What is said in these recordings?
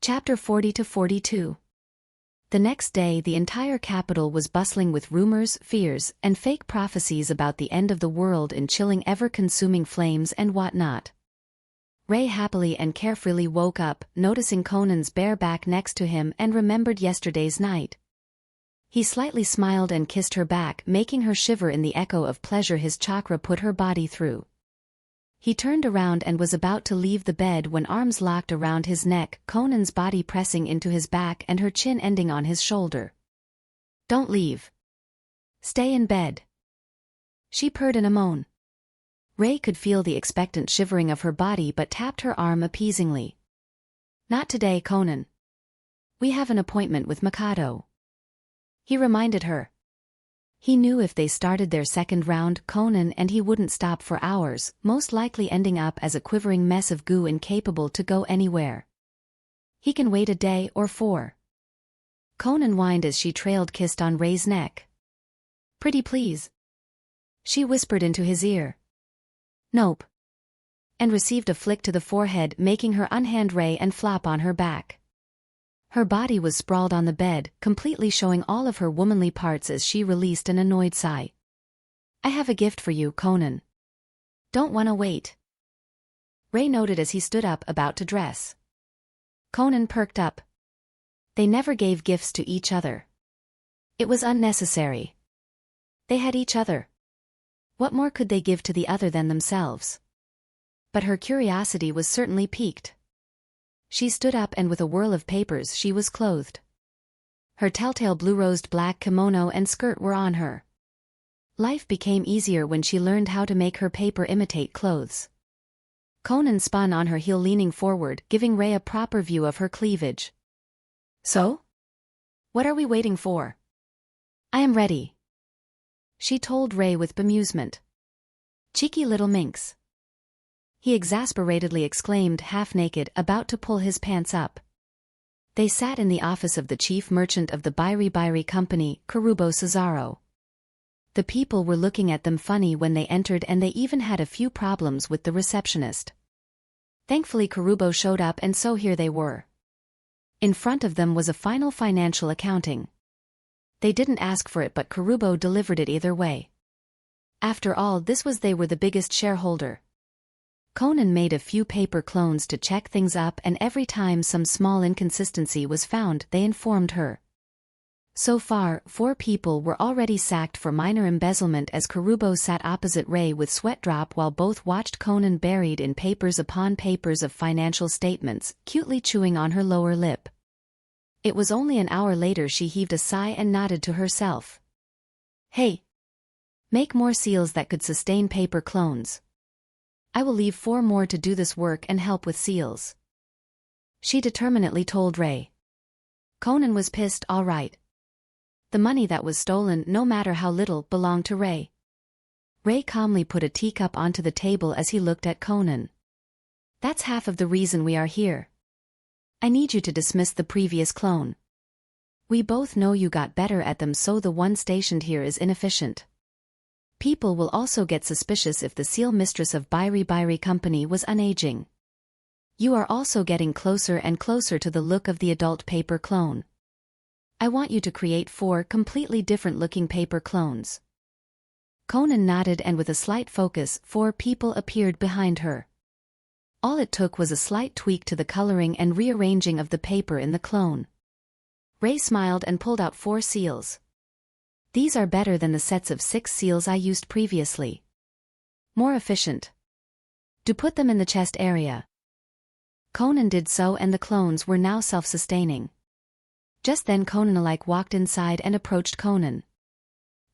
Chapter 40-42. The next day the entire capital was bustling with rumors, fears, and fake prophecies about the end of the world in chilling ever-consuming flames and whatnot. Ray happily and carefreely woke up, noticing Conan's bare back next to him and remembered yesterday's night. He slightly smiled and kissed her back, making her shiver in the echo of pleasure his chakra put her body through. He turned around and was about to leave the bed when arms locked around his neck, Conan's body pressing into his back and her chin ending on his shoulder. "Don't leave. Stay in bed." She purred in a moan. Ray could feel the expectant shivering of her body but tapped her arm appeasingly. "Not today, Conan. We have an appointment with Mikado," he reminded her. He knew if they started their second round, Conan and he wouldn't stop for hours, most likely ending up as a quivering mess of goo incapable to go anywhere. "He can wait a day or 4. Conan whined as she trailed kissed on Ray's neck. "Pretty please," she whispered into his ear. "Nope," and received a flick to the forehead, making her unhand Ray and flop on her back. Her body was sprawled on the bed, completely showing all of her womanly parts as she released an annoyed sigh. "I have a gift for you, Conan. Don't wanna wait?" Ray noted as he stood up about to dress. Conan perked up. They never gave gifts to each other. It was unnecessary. They had each other. What more could they give to the other than themselves? But her curiosity was certainly piqued. She stood up and with a whirl of papers she was clothed. Her telltale blue-rosed black kimono and skirt were on her. Life became easier when she learned how to make her paper imitate clothes. Conan spun on her heel, leaning forward, giving Ray a proper view of her cleavage. "So? What are we waiting for?" "I am ready," she told Ray with bemusement. "Cheeky little minx," he exasperatedly exclaimed, half-naked, about to pull his pants up. They sat in the office of the chief merchant of the Bairi company, Karubo Cesaro. The people were looking at them funny when they entered and they even had a few problems with the receptionist. Thankfully Karubo showed up and so here they were. In front of them was a final financial accounting. They didn't ask for it but Karubo delivered it either way. After all, they were the biggest shareholder. Conan made a few paper clones to check things up and every time some small inconsistency was found they informed her. So far, 4 people were already sacked for minor embezzlement as Karubo sat opposite Ray with sweat drop while both watched Conan buried in papers upon papers of financial statements, cutely chewing on her lower lip. It was only an hour later she heaved a sigh and nodded to herself. "Hey! Make more seals that could sustain paper clones. I will leave 4 more to do this work and help with seals," she determinedly told Ray. Conan was pissed, all right. The money that was stolen, no matter how little, belonged to Ray. Ray calmly put a teacup onto the table as he looked at Conan. "That's half of the reason we are here. I need you to dismiss the previous clone. We both know you got better at them, so the one stationed here is inefficient. People will also get suspicious if the seal mistress of Bairi company was unaging. You are also getting closer and closer to the look of the adult paper clone. I want you to create 4 completely different-looking paper clones." Conan nodded and with a slight focus, 4 people appeared behind her. All it took was a slight tweak to the coloring and rearranging of the paper in the clone. Ray smiled and pulled out 4 seals. "These are better than the sets of 6 seals I used previously. More efficient. Do put them in the chest area." Conan did so and the clones were now self-sustaining. Just then Conan-alike walked inside and approached Conan.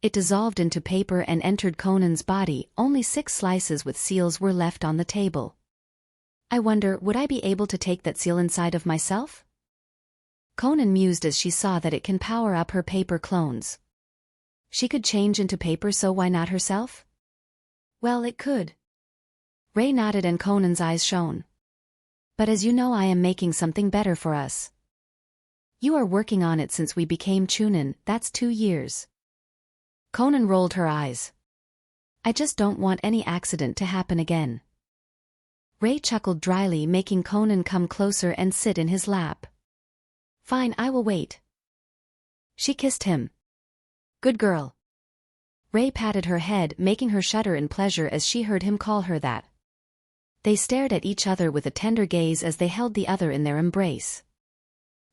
It dissolved into paper and entered Conan's body, only 6 slices with seals were left on the table. "I wonder, would I be able to take that seal inside of myself?" Conan mused as she saw that it can power up her paper clones. She could change into paper, so why not herself? "Well, it could." Ray nodded and Conan's eyes shone. "But as you know, I am making something better for us. You are working on it since we became Chunin, that's 2 years. Conan rolled her eyes. "I just don't want any accident to happen again." Ray chuckled dryly, making Conan come closer and sit in his lap. Fine, I will wait. She kissed him. Good girl. Rei patted her head, making her shudder in pleasure as she heard him call her that. They stared at each other with a tender gaze as they held the other in their embrace.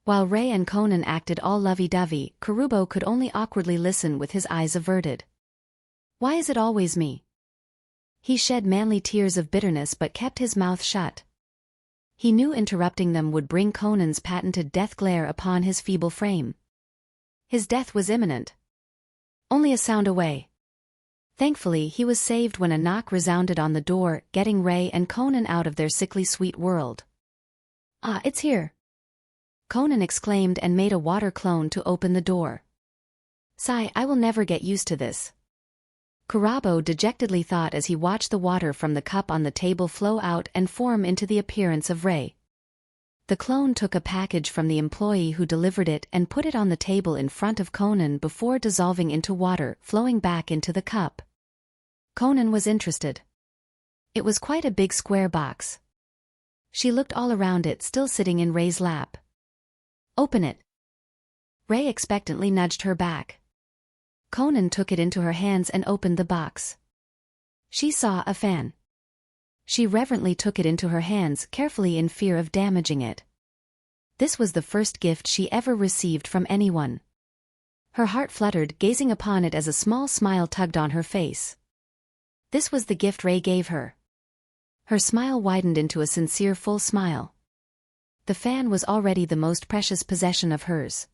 While Rei and Conan acted all lovey-dovey, Kurubo could only awkwardly listen with his eyes averted. Why is it always me? He shed manly tears of bitterness but kept his mouth shut. He knew interrupting them would bring Conan's patented death glare upon his feeble frame. His death was imminent. Only a sound away. Thankfully he was saved when a knock resounded on the door, getting Rei and Conan out of their sickly sweet world. Ah, it's here. Conan exclaimed and made a water clone to open the door. Sigh, I will never get used to this. Kurubo dejectedly thought as he watched the water from the cup on the table flow out and form into the appearance of Rei. The clone took a package from the employee who delivered it and put it on the table in front of Conan before dissolving into water, flowing back into the cup. Conan was interested. It was quite a big square box. She looked all around it, still sitting in Rei's lap. Open it. Rei expectantly nudged her back. Conan took it into her hands and opened the box. She saw a fan. She reverently took it into her hands, carefully in fear of damaging it. This was the first gift she ever received from anyone. Her heart fluttered, gazing upon it as a small smile tugged on her face. This was the gift Rei gave her. Her smile widened into a sincere full smile. The fan was already the most precious possession of hers.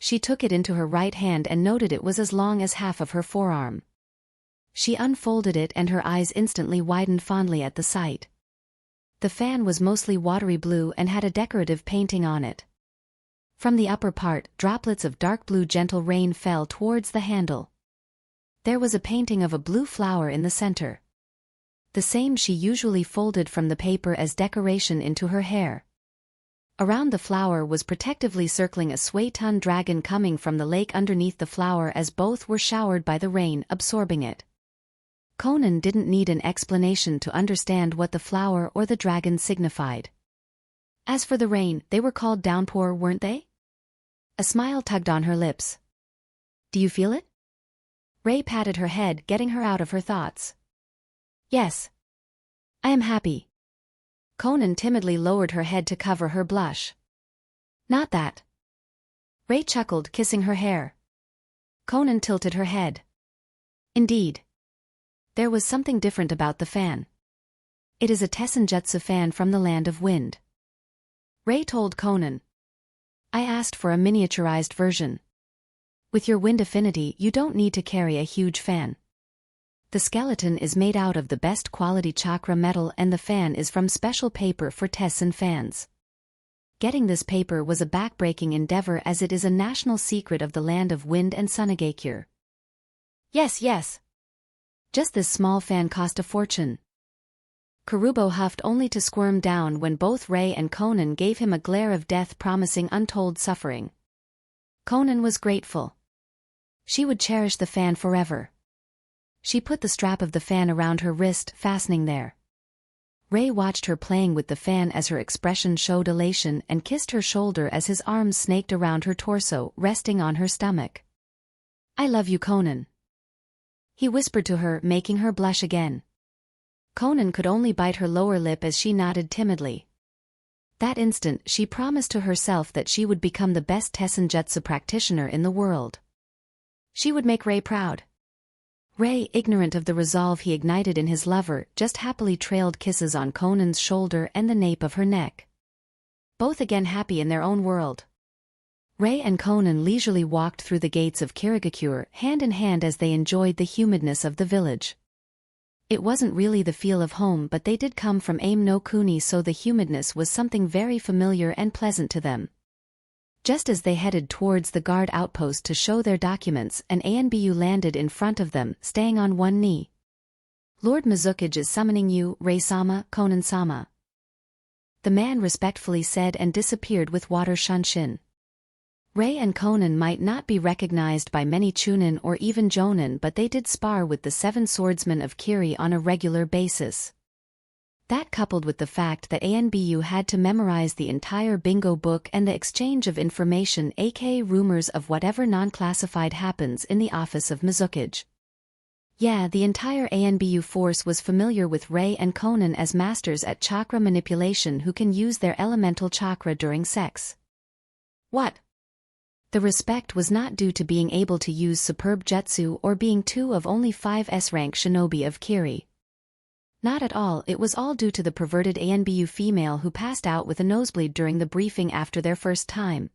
She took it into her right hand and noted it was as long as half of her forearm. She unfolded it and her eyes instantly widened fondly at the sight. The fan was mostly watery blue and had a decorative painting on it. From the upper part, droplets of dark blue gentle rain fell towards the handle. There was a painting of a blue flower in the center. The same she usually folded from the paper as decoration into her hair. Around the flower was protectively circling a Suetun dragon coming from the lake underneath the flower as both were showered by the rain, absorbing it. Conan didn't need an explanation to understand what the flower or the dragon signified. As for the rain, they were called downpour, weren't they? A smile tugged on her lips. Do you feel it? Rei patted her head, getting her out of her thoughts. Yes. I am happy. Conan timidly lowered her head to cover her blush. Not that. Rei chuckled, kissing her hair. Conan tilted her head. Indeed. There was something different about the fan. It is a Tessenjutsu fan from the land of wind. Rei told Conan. I asked for a miniaturized version. With your wind affinity, you don't need to carry a huge fan. The skeleton is made out of the best quality chakra metal and the fan is from special paper for Tessen fans. Getting this paper was a backbreaking endeavor as it is a national secret of the land of wind and Sunagakure. Yes. Just this small fan cost a fortune. Kurubo huffed only to squirm down when both Rei and Conan gave him a glare of death promising untold suffering. Conan was grateful. She would cherish the fan forever. She put the strap of the fan around her wrist, fastening there. Rei watched her playing with the fan as her expression showed elation and kissed her shoulder as his arms snaked around her torso, resting on her stomach. I love you, Conan. He whispered to her, making her blush again. Conan could only bite her lower lip as she nodded timidly. That instant, she promised to herself that she would become the best Tessenjutsu practitioner in the world. She would make Rei proud. Rei, ignorant of the resolve he ignited in his lover, just happily trailed kisses on Conan's shoulder and the nape of her neck. Both again happy in their own world. Rei and Conan leisurely walked through the gates of Kirigakure, hand in hand as they enjoyed the humidness of the village. It wasn't really the feel of home, but they did come from Aim no Kuni, so the humidness was something very familiar and pleasant to them. Just as they headed towards the guard outpost to show their documents, an ANBU landed in front of them, staying on one knee. Lord Mizukage is summoning you, Rei-sama, Conan-sama. The man respectfully said and disappeared with water Shunshin. Rei and Conan might not be recognized by many Chunin or even Jonin, but they did spar with the 7 swordsmen of Kiri on a regular basis. That coupled with the fact that ANBU had to memorize the entire bingo book and the exchange of information aka rumors of whatever non-classified happens in the office of Mizukage. Yeah, the entire ANBU force was familiar with Rei and Conan as masters at chakra manipulation who can use their elemental chakra during sex. What? The respect was not due to being able to use superb jutsu or being two of only 5 S-rank shinobi of Kiri. Not at all, it was all due to the perverted ANBU female who passed out with a nosebleed during the briefing after their first time.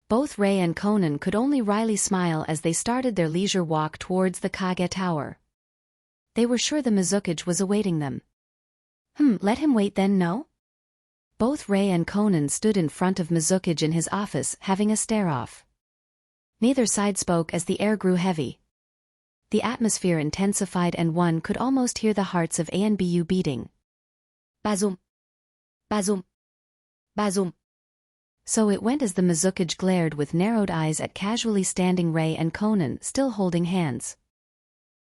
Both Rei and Conan could only wryly smile as they started their leisure walk towards the Kage Tower. They were sure the Mizukage was awaiting them. Let him wait then, no? Both Rei and Conan stood in front of Mizukage in his office having a stare-off. Neither side spoke as the air grew heavy. The atmosphere intensified and one could almost hear the hearts of ANBU beating. Bazum. Bazum. Bazum. So it went as the Mizukage glared with narrowed eyes at casually standing Rei and Conan still holding hands.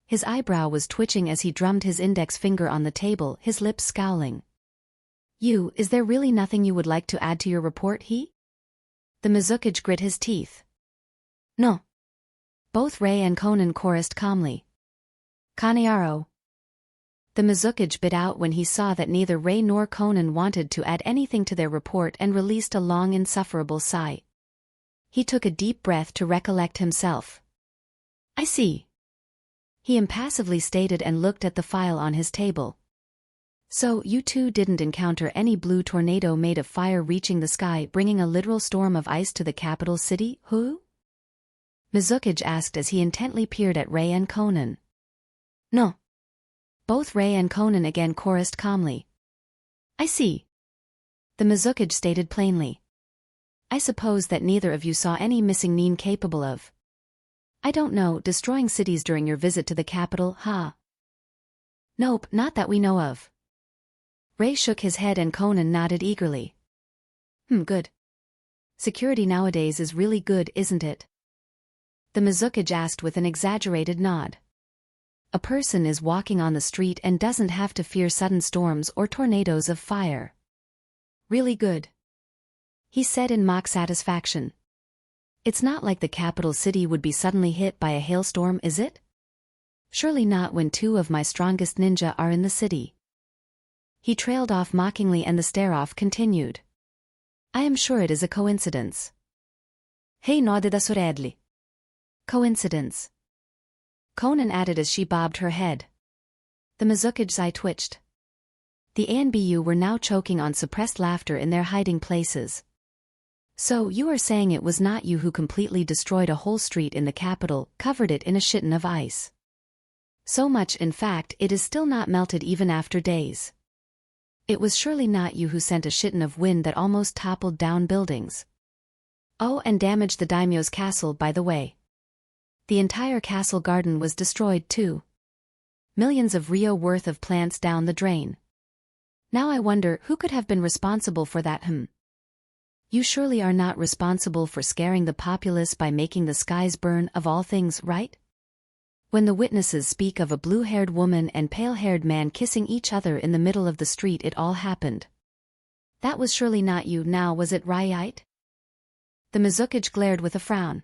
His eyebrow was twitching as he drummed his index finger on the table, his lips scowling. Is there really nothing you would like to add to your report, he? The Mizukage grit his teeth. No. Both Rei and Conan chorused calmly. Kanearo. The Mizukage bit out when he saw that neither Rei nor Conan wanted to add anything to their report and released a long insufferable sigh. He took a deep breath to recollect himself. I see. He impassively stated and looked at the file on his table. So you two didn't encounter any blue tornado made of fire reaching the sky bringing a literal storm of ice to the capital city, who? Mizukage asked as he intently peered at Rei and Conan. No. Both Rei and Conan again chorused calmly. I see. The Mizukage stated plainly. I suppose that neither of you saw any missing nin capable of. I don't know, destroying cities during your visit to the capital, huh? Nope, not that we know of. Rei shook his head and Conan nodded eagerly. Good. Security nowadays is really good, isn't it? The Mizukage asked with an exaggerated nod. A person is walking on the street and doesn't have to fear sudden storms or tornadoes of fire. Really good. He said in mock satisfaction. It's not like the capital city would be suddenly hit by a hailstorm, is it? Surely not when 2 of my strongest ninja are in the city. He trailed off mockingly and the stare-off continued. I am sure it is a coincidence. Hei nodded assuredly. Coincidence. Conan added as she bobbed her head. The Mizukage's eye twitched. The ANBU were now choking on suppressed laughter in their hiding places. So you are saying it was not you who completely destroyed a whole street in the capital, covered it in a shitten of ice. So much in fact it is still not melted even after days. It was surely not you who sent a shitten of wind that almost toppled down buildings. Oh, and damaged the daimyo's castle by the way. The entire castle garden was destroyed too. Millions of ryo worth of plants down the drain. Now I wonder who could have been responsible for that. You surely are not responsible for scaring the populace by making the skies burn of all things, right? When the witnesses speak of a blue-haired woman and pale-haired man kissing each other in the middle of the street, it all happened. That was surely not you, now was it, right? The Mizukage glared with a frown.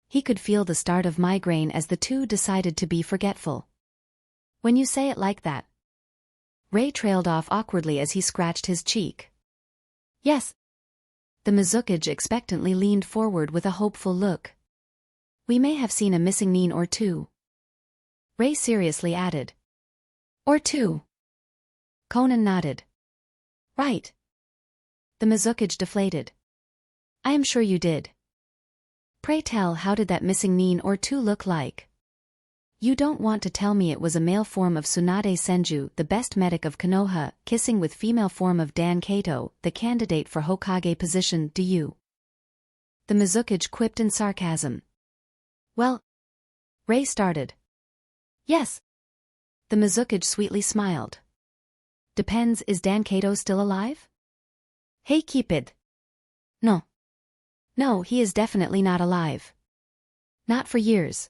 He could feel the start of migraine as the two decided to be forgetful. When you say it like that. Rei trailed off awkwardly as he scratched his cheek. Yes. The Mizukage expectantly leaned forward with a hopeful look. We may have seen a missing nin or two. Rei seriously added. Or two. Conan nodded. Right. The Mizukage deflated. I am sure you did. Pray tell, how did that missing nin or two look like? You don't want to tell me it was a male form of Tsunade Senju, the best medic of Konoha, kissing with female form of Dan Kato, the candidate for Hokage position, do you? The Mizukage quipped in sarcasm. Well, Rei started. Yes. The Mizukage sweetly smiled. Depends, is Dan Kato still alive? Hey, keep it. No. No, he is definitely not alive. Not for years.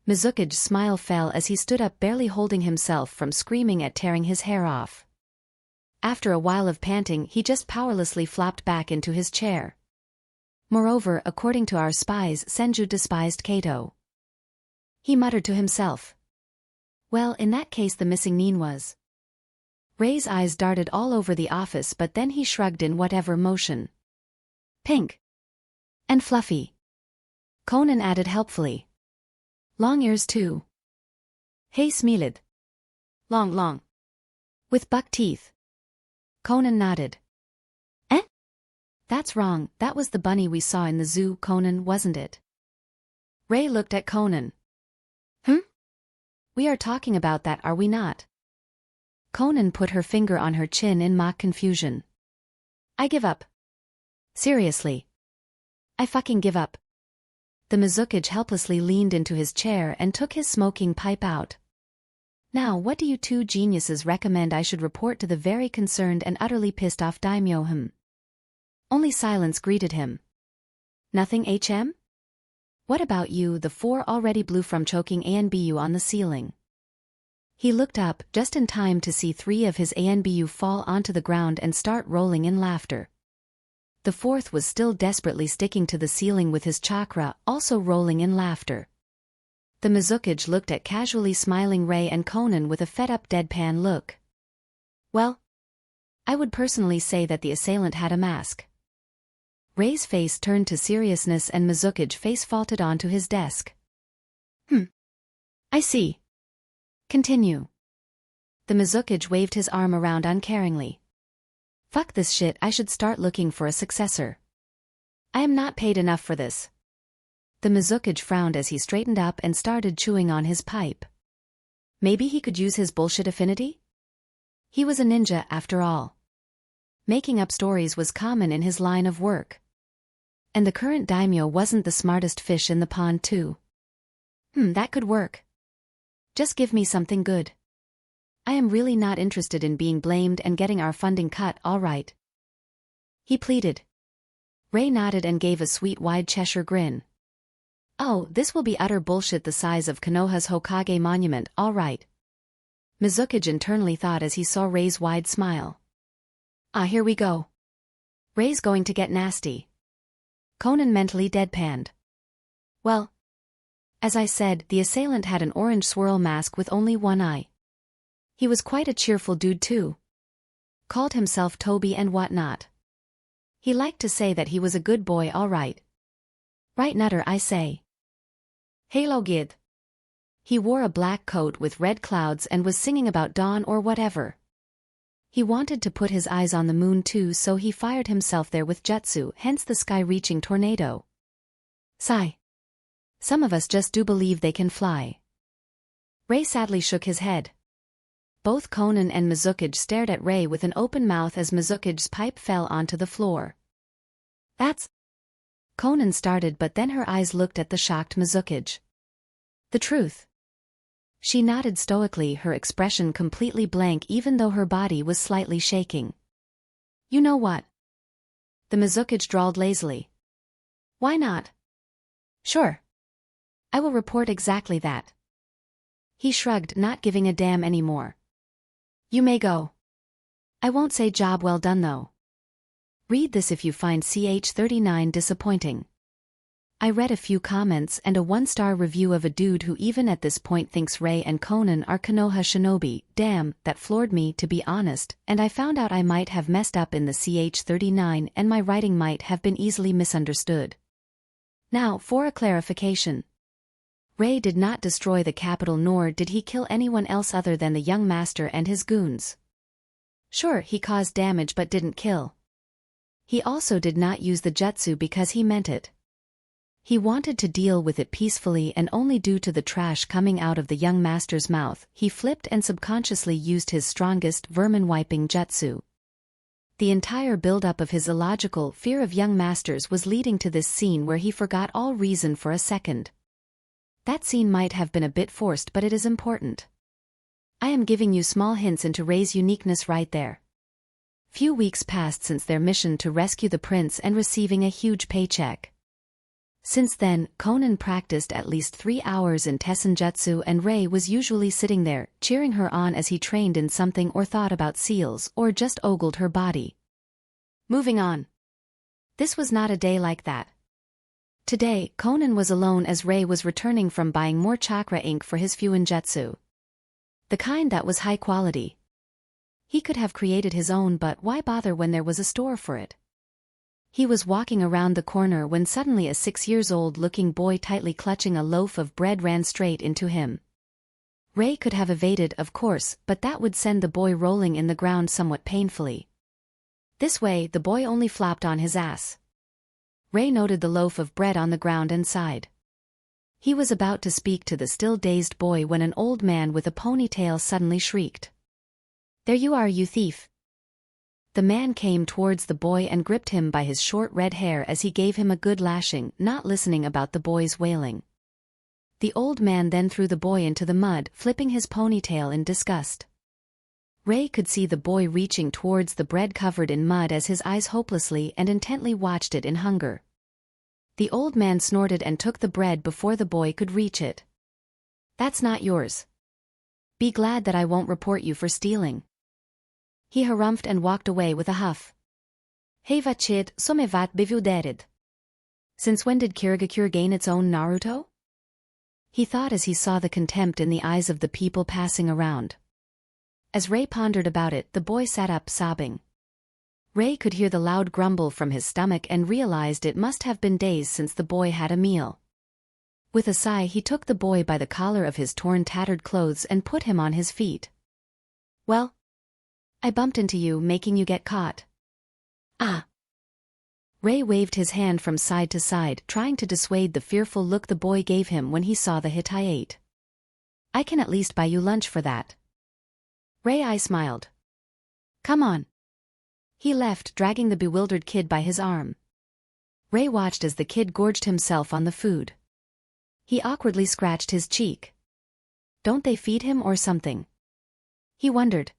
Mizukage's smile fell as he stood up, barely holding himself from screaming at tearing his hair off. After a while of panting, he just powerlessly flopped back into his chair. Moreover, according to our spies, Senju despised Kato. He muttered to himself. Well, in that case the missing Nin was. Rei's eyes darted all over the office, but then he shrugged in whatever motion. Pink. And fluffy. Conan added helpfully. Long ears too. Hey Smilid. Long. With buck teeth. Conan nodded. Eh? That's wrong, that was the bunny we saw in the zoo, Conan, wasn't it? Rei looked at Conan. We are talking about that, are we not? Conan put her finger on her chin in mock confusion. I give up. Seriously. I fucking give up. The Mizukage helplessly leaned into his chair and took his smoking pipe out. Now what do you two geniuses recommend I should report to the very concerned and utterly pissed off daimyo? Only silence greeted him. Nothing, HM? What about you? The four already blew from choking ANBU on the ceiling. He looked up just in time to see three of his ANBU fall onto the ground and start rolling in laughter. The fourth was still desperately sticking to the ceiling with his chakra, also rolling in laughter. The Mizukage looked at casually smiling Rei and Conan with a fed-up deadpan look. Well, I would personally say that the assailant had a mask. Rei's face turned to seriousness and Mizukage face faulted onto his desk. I see. Continue. The Mizukage waved his arm around uncaringly. Fuck this shit, I should start looking for a successor. I am not paid enough for this. The Mizukage frowned as he straightened up and started chewing on his pipe. Maybe he could use his bullshit affinity? He was a ninja after all. Making up stories was common in his line of work. And the current daimyo wasn't the smartest fish in the pond too. That could work. Just give me something good. I am really not interested in being blamed and getting our funding cut, all right? He pleaded. Rei nodded and gave a sweet wide Cheshire grin. Oh, this will be utter bullshit the size of Konoha's Hokage monument, all right. Mizukage internally thought as he saw Rei's wide smile. Ah, here we go. Rei's going to get nasty. Conan mentally deadpanned. Well, as I said, the assailant had an orange swirl mask with only one eye. He was quite a cheerful dude too. Called himself Toby and whatnot. He liked to say that he was a good boy, all right. Right nutter, I say. Halo Gid. He wore a black coat with red clouds and was singing about dawn or whatever. He wanted to put his eyes on the moon too, so he fired himself there with jutsu, hence the sky-reaching tornado. Sigh. Some of us just do believe they can fly. Rei sadly shook his head. Both Conan and Mizukage stared at Rei with an open mouth as Mizukage's pipe fell onto the floor. That's... Conan started, but then her eyes looked at the shocked Mizukage. The truth. She nodded stoically, her expression completely blank even though her body was slightly shaking. You know what? The Mizukage drawled lazily. Why not? Sure. I will report exactly that. He shrugged, not giving a damn anymore. You may go. I won't say job well done though. Read this if you find CH39 disappointing. I read a few comments and a 1-star review of a dude who even at this point thinks Rei and Conan are Konoha shinobi. Damn, that floored me to be honest, and I found out I might have messed up in the CH39 and my writing might have been easily misunderstood. Now for a clarification. Rei did not destroy the capital nor did he kill anyone else other than the young master and his goons. Sure, he caused damage but didn't kill. He also did not use the jutsu because he meant it. He wanted to deal with it peacefully, and only due to the trash coming out of the young master's mouth, he flipped and subconsciously used his strongest vermin-wiping jutsu. The entire build-up of his illogical fear of young masters was leading to this scene where he forgot all reason for a second. That scene might have been a bit forced, but it is important. I am giving you small hints into Rei's uniqueness right there. Few weeks passed since their mission to rescue the prince and receiving a huge paycheck. Since then, Conan practiced at least 3 hours in Tessenjutsu, and Rei was usually sitting there, cheering her on as he trained in something or thought about seals or just ogled her body. Moving on. This was not a day like that. Today, Conan was alone as Rei was returning from buying more chakra ink for his Fuinjutsu. The kind that was high quality. He could have created his own, but why bother when there was a store for it? He was walking around the corner when suddenly a 6-year-old looking boy tightly clutching a loaf of bread ran straight into him. Rei could have evaded, of course, but that would send the boy rolling in the ground somewhat painfully. This way, the boy only flopped on his ass. Rei noted the loaf of bread on the ground and sighed. He was about to speak to the still dazed boy when an old man with a ponytail suddenly shrieked. "There you are, you thief!" The man came towards the boy and gripped him by his short red hair as he gave him a good lashing, not listening about the boy's wailing. The old man then threw the boy into the mud, flipping his ponytail in disgust. Rei could see the boy reaching towards the bread covered in mud as his eyes hopelessly and intently watched it in hunger. The old man snorted and took the bread before the boy could reach it. "That's not yours. Be glad that I won't report you for stealing." He harumphed and walked away with a huff. "Hey vachit, somevat bivuderid. Since when did Kirigakure gain its own Naruto?" He thought as he saw the contempt in the eyes of the people passing around. As Rei pondered about it, the boy sat up sobbing. Rei could hear the loud grumble from his stomach and realized it must have been days since the boy had a meal. With a sigh, he took the boy by the collar of his torn, tattered clothes and put him on his feet. "Well, I bumped into you, making you get caught." "Ah." Rei waved his hand from side to side, trying to dissuade the fearful look the boy gave him when he saw the Hittite. "I can at least buy you lunch for that." Rei smiled. "Come on." He left, dragging the bewildered kid by his arm. Rei watched as the kid gorged himself on the food. He awkwardly scratched his cheek. Don't they feed him or something? He wondered.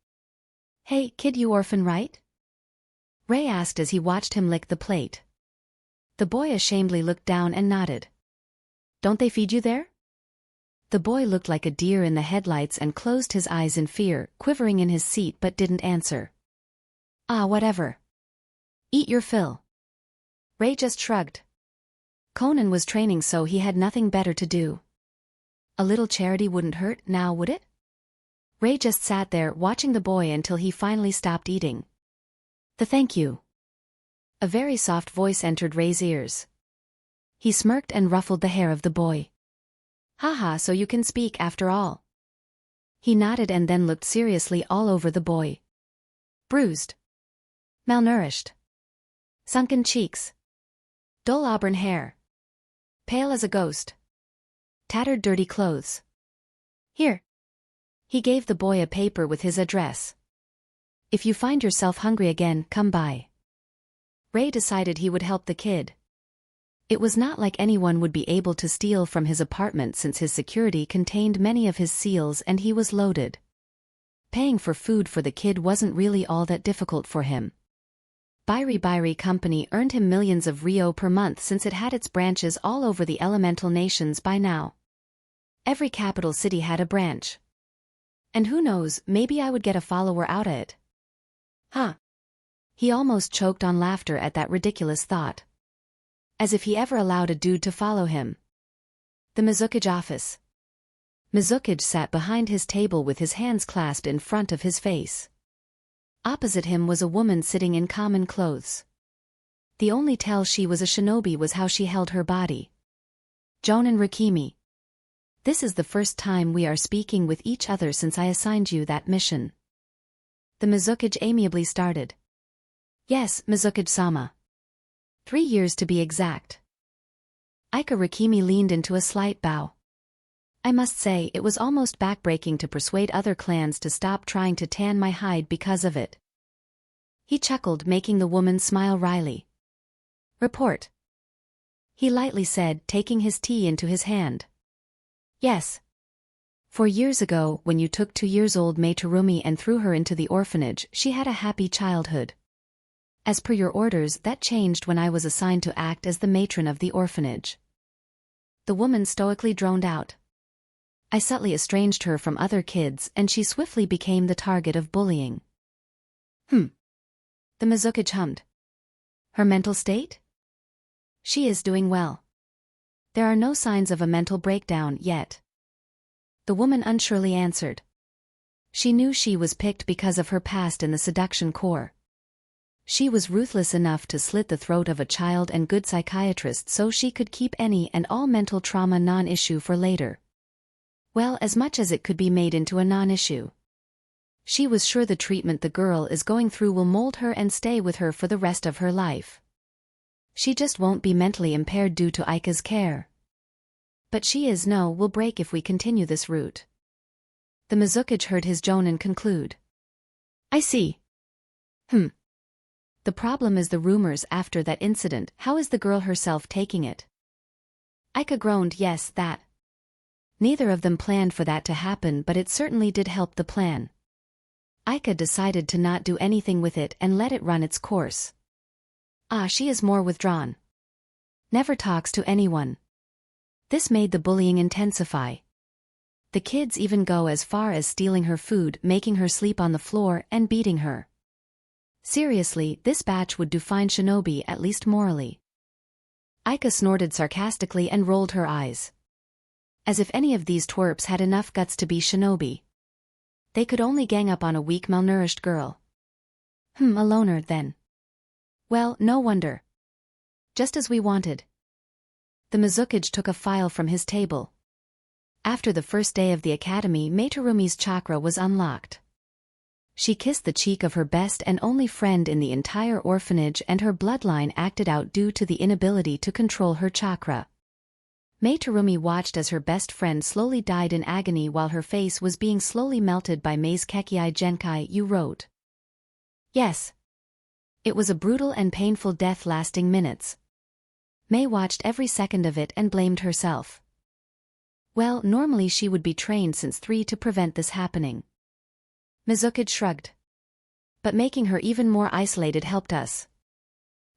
"Hey, kid, you orphan, right?" Rei asked as he watched him lick the plate. The boy ashamedly looked down and nodded. "Don't they feed you there?" The boy looked like a deer in the headlights and closed his eyes in fear, quivering in his seat but didn't answer. "Ah, whatever. Eat your fill." Rei just shrugged. Conan was training, so he had nothing better to do. A little charity wouldn't hurt, now would it? Rei just sat there watching the boy until he finally stopped eating. Thank you." A very soft voice entered Rei's ears. He smirked and ruffled the hair of the boy. "Haha, so you can speak after all." He nodded and then looked seriously all over the boy. Bruised. Malnourished. Sunken cheeks. Dull auburn hair. Pale as a ghost. Tattered dirty clothes. "Here." He gave the boy a paper with his address. "If you find yourself hungry again, come by." Rei decided he would help the kid. It was not like anyone would be able to steal from his apartment since his security contained many of his seals and he was loaded. Paying for food for the kid wasn't really all that difficult for him. Bairi Company earned him millions of Rio per month since it had its branches all over the elemental nations by now. Every capital city had a branch. And who knows, maybe I would get a follower out of it. Huh. He almost choked on laughter at that ridiculous thought. As if he ever allowed a dude to follow him. The Mizukage office. Mizukage sat behind his table with his hands clasped in front of his face. Opposite him was a woman sitting in common clothes. The only tell she was a shinobi was how she held her body. "Jonin Rikimi. This is the first time we are speaking with each other since I assigned you that mission." The Mizukage amiably started. "Yes, Mizukage-sama. 3 years to be exact." Aika Rikimi leaned into a slight bow. "I must say, it was almost backbreaking to persuade other clans to stop trying to tan my hide because of it." He chuckled, making the woman smile wryly. "Report," he lightly said, taking his tea into his hand. "Yes. 4 years ago, when you took 2-year-old Mei Terumi and threw her into the orphanage, she had a happy childhood. As per your orders, that changed when I was assigned to act as the matron of the orphanage. The woman stoically droned out. I subtly estranged her from other kids and she swiftly became the target of bullying. The Mizukage hummed. Her mental state? She is doing well. There are no signs of a mental breakdown yet. The woman unsurely answered. She knew she was picked because of her past in the seduction corps. She was ruthless enough to slit the throat of a child and good psychiatrist so she could keep any and all mental trauma non-issue for later. Well, as much as it could be made into a non-issue. She was sure the treatment the girl is going through will mold her and stay with her for the rest of her life. She just won't be mentally impaired due to Aika's care. But will break if we continue this route. The Mizukage heard his jonin conclude. I see. The problem is the rumors after that incident. How is the girl herself taking it? Aika groaned. Yes, that. Neither of them planned for that to happen, but it certainly did help the plan. Aika decided to not do anything with it and let it run its course. She is more withdrawn. Never talks to anyone. This made the bullying intensify. The kids even go as far as stealing her food, making her sleep on the floor, and beating her. Seriously, this batch would define shinobi, at least morally. Aika snorted sarcastically and rolled her eyes. As if any of these twerps had enough guts to be shinobi. They could only gang up on a weak, malnourished girl. A loner, then. Well, no wonder. Just as we wanted. The Mizukage took a file from his table. After the first day of the academy, Meiterumi's chakra was unlocked. She kissed the cheek of her best and only friend in the entire orphanage, and her bloodline acted out due to the inability to control her chakra. Meiterumi watched as her best friend slowly died in agony while her face was being slowly melted by Mei's Kekiai Genkai. You wrote. Yes. It was a brutal and painful death lasting minutes. Mei watched every second of it and blamed herself. Well, normally she would be trained since 3 to prevent this happening. Mizukage shrugged. But making her even more isolated helped us.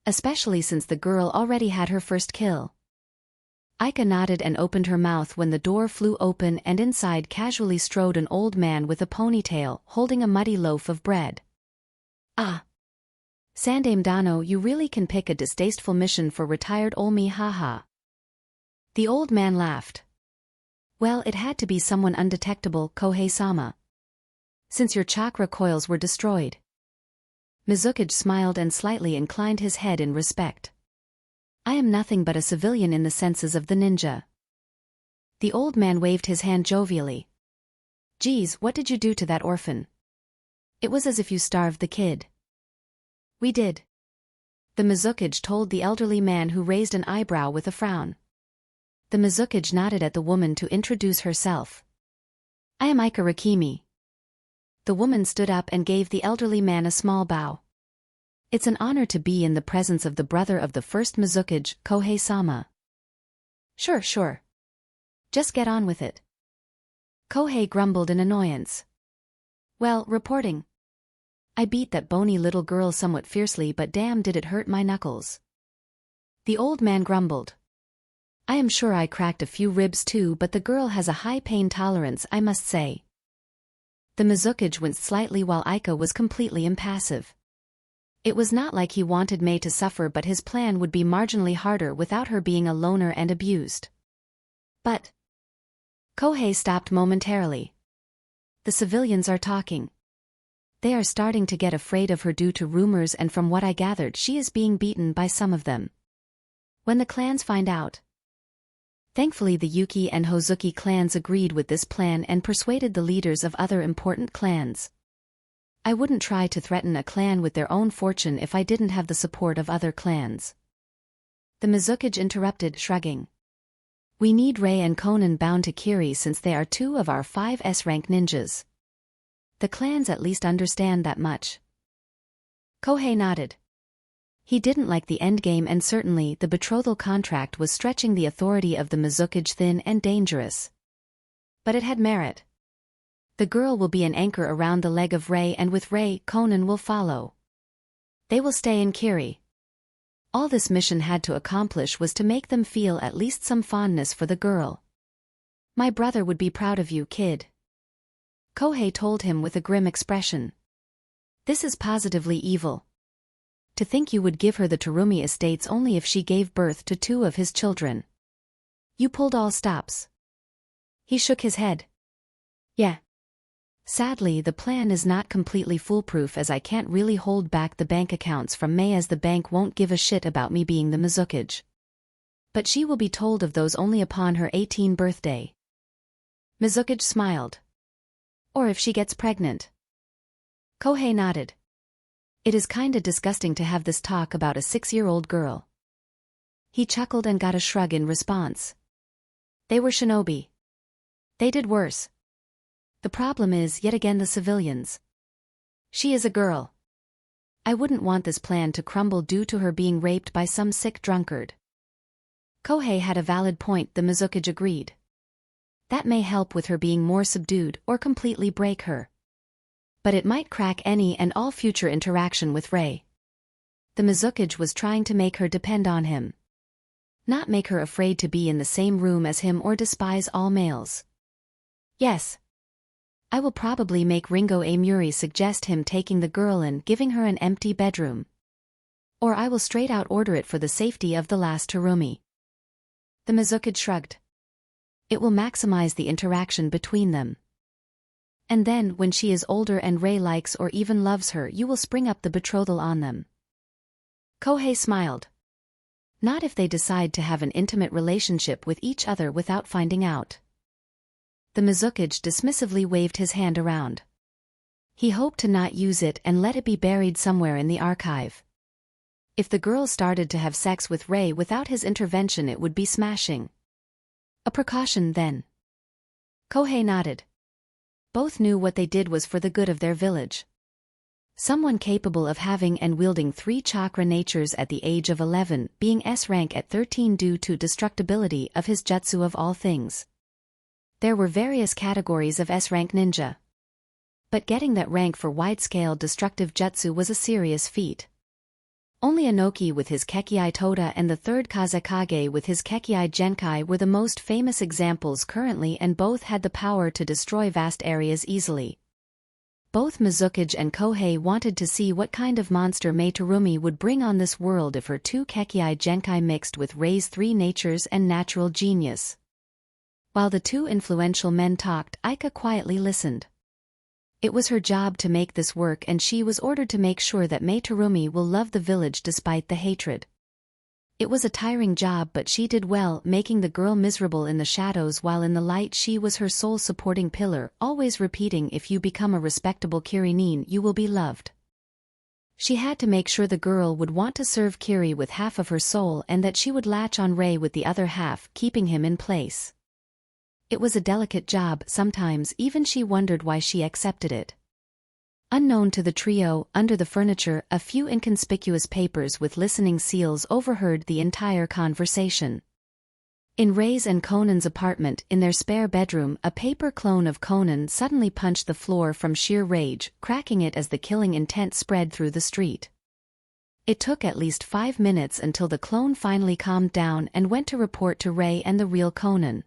Especially since the girl already had her first kill. Aika nodded and opened her mouth when the door flew open and inside casually strode an old man with a ponytail, holding a muddy loaf of bread. Sandame Dano, you really can pick a distasteful mission for retired Olmi, haha. The old man laughed. Well, it had to be someone undetectable, Kohei-sama. Since your chakra coils were destroyed. Mizukage smiled and slightly inclined his head in respect. I am nothing but a civilian in the senses of the ninja. The old man waved his hand jovially. Geez, what did you do to that orphan? It was as if you starved the kid. We did. The Mizukage told the elderly man, who raised an eyebrow with a frown. The Mizukage nodded at the woman to introduce herself. I am Aika Rakimi. The woman stood up and gave the elderly man a small bow. It's an honor to be in the presence of the brother of the first Mizukage, Kohei-sama. Sure. Just get on with it. Kohei grumbled in annoyance. Well, reporting. I beat that bony little girl somewhat fiercely, but damn did it hurt my knuckles. The old man grumbled. I am sure I cracked a few ribs too, but the girl has a high pain tolerance, I must say. The Mizukage winced slightly while Aika was completely impassive. It was not like he wanted Mei to suffer, but his plan would be marginally harder without her being a loner and abused. But Kohei stopped momentarily. The civilians are talking. They are starting to get afraid of her due to rumors, and from what I gathered, she is being beaten by some of them. When the clans find out. Thankfully the Yuki and Hozuki clans agreed with this plan and persuaded the leaders of other important clans. I wouldn't try to threaten a clan with their own fortune if I didn't have the support of other clans. The Mizukage interrupted, shrugging. We need Rei and Konan bound to Kiri since they are 2 of our 5 S-rank ninjas. The clans at least understand that much. Kohei nodded. He didn't like the endgame, and certainly the betrothal contract was stretching the authority of the Mizukage thin and dangerous. But it had merit. The girl will be an anchor around the leg of Rei, and with Rei, Konan will follow. They will stay in Kiri. All this mission had to accomplish was to make them feel at least some fondness for the girl. "My brother would be proud of you, kid," Kohei told him with a grim expression. "This is positively evil. To think you would give her the Terumi estates only if she gave birth to 2 of his children. You pulled all stops." He shook his head. "Yeah. Sadly, the plan is not completely foolproof, as I can't really hold back the bank accounts from Mei, as the bank won't give a shit about me being the Mizukage. But she will be told of those only upon her 18th birthday." Mizukage smiled. "Or if she gets pregnant." Kohei nodded. "It is kinda disgusting to have this talk about a 6-year-old girl." He chuckled and got a shrug in response. "They were shinobi. They did worse. The problem is, yet again, the civilians. She is a girl. I wouldn't want this plan to crumble due to her being raped by some sick drunkard." Kohei had a valid point, the Mizukage agreed. "That may help with her being more subdued or completely break her. But it might crack any and all future interaction with Rei. The Mizukage was trying to make her depend on him. Not make her afraid to be in the same room as him or despise all males. Yes. I will probably make Ringo Amuri suggest him taking the girl and giving her an empty bedroom. Or I will straight out order it for the safety of the last Terumi." The Mizukage shrugged. "It will maximize the interaction between them. And then, when she is older and Rei likes or even loves her, you will spring up the betrothal on them." Kohei smiled. "Not if they decide to have an intimate relationship with each other without finding out." The Mizukage dismissively waved his hand around. He hoped to not use it and let it be buried somewhere in the archive. If the girl started to have sex with Rei without his intervention, it would be smashing. A precaution, then. Kohei nodded. Both knew what they did was for the good of their village. Someone capable of having and wielding 3 chakra natures at the age of 11, being S rank at 13 due to destructibility of his jutsu of all things. There were various categories of S rank ninja. But getting that rank for wide-scale destructive jutsu was a serious feat. Only Inoki with his Kekkei Toda and the 3rd Kazekage with his Kekkei Genkai were the most famous examples currently, and both had the power to destroy vast areas easily. Both Mizukage and Kohei wanted to see what kind of monster Mei Terumi would bring on this world if her 2 Kekkei Genkai mixed with Rei's 3 natures and natural genius. While the 2 influential men talked, Aika quietly listened. It was her job to make this work, and she was ordered to make sure that Mei Terumi will love the village despite the hatred. It was a tiring job, but she did well, making the girl miserable in the shadows while in the light she was her sole supporting pillar, always repeating, "If you become a respectable Kirinin, you will be loved." She had to make sure the girl would want to serve Kiri with half of her soul and that she would latch on Rei with the other half, keeping him in place. It was a delicate job, sometimes even she wondered why she accepted it. Unknown to the trio, under the furniture, a few inconspicuous papers with listening seals overheard the entire conversation. In Rei's and Conan's apartment, in their spare bedroom, a paper clone of Conan suddenly punched the floor from sheer rage, cracking it as the killing intent spread through the street. It took at least 5 minutes until the clone finally calmed down and went to report to Rei and the real Conan.